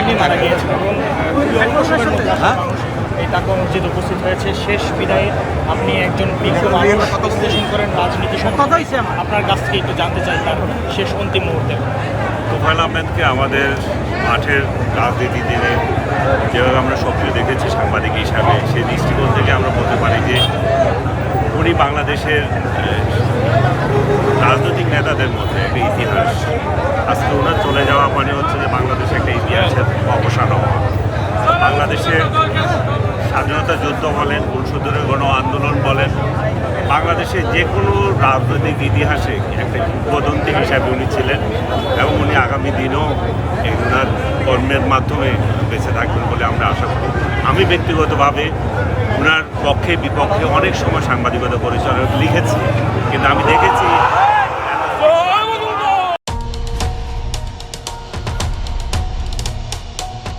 তিনি মারা গিয়েছেন এবং এই টাকা মসজিদ উপস্থিত হয়েছে। শেষ বিদায়ে আপনি একজন বিজ্ঞ মানুষ বিশ্লেষণ করেন রাজনীতি সম্পর্কে, আপনার কাছ থেকে একটু জানতে চাই তার শেষ অন্তিম মুহূর্তে। তোফায়েল আহমেদকে আমাদের মাঠের রাজনীতি দিনে যেভাবে আমরা সক্রিয় দেখেছি সাংবাদিক হিসাবে, সেই দৃষ্টিকোণ থেকে আমরা বলতে পারি যে উনি বাংলাদেশের রাজনৈতিক নেতাদের মধ্যে একটা ইতিহাস। আজকে ওনার চলে যাওয়া মানে হচ্ছে যে বাংলাদেশে একটা ইতিহাসের অবসান হওয়া। বাংলাদেশের স্বাধীনতা যুদ্ধ বলেন, ৭৯ গণ আন্দোলন বলেন, বাংলাদেশের যে কোনো রাজনৈতিক ইতিহাসে একটা কিংবদন্তি হিসাবে উনি ছিলেন এবং উনি আগামী দিনেও ওনার কর্মের মাধ্যমে বেঁচে থাকবেন বলে আমরা আশা করি। আমি ব্যক্তিগতভাবে ওনার পক্ষে বিপক্ষে অনেক সময় সাংবাদিকতা পরিচালনা লিখেছি, কিন্তু আমি দেখেছি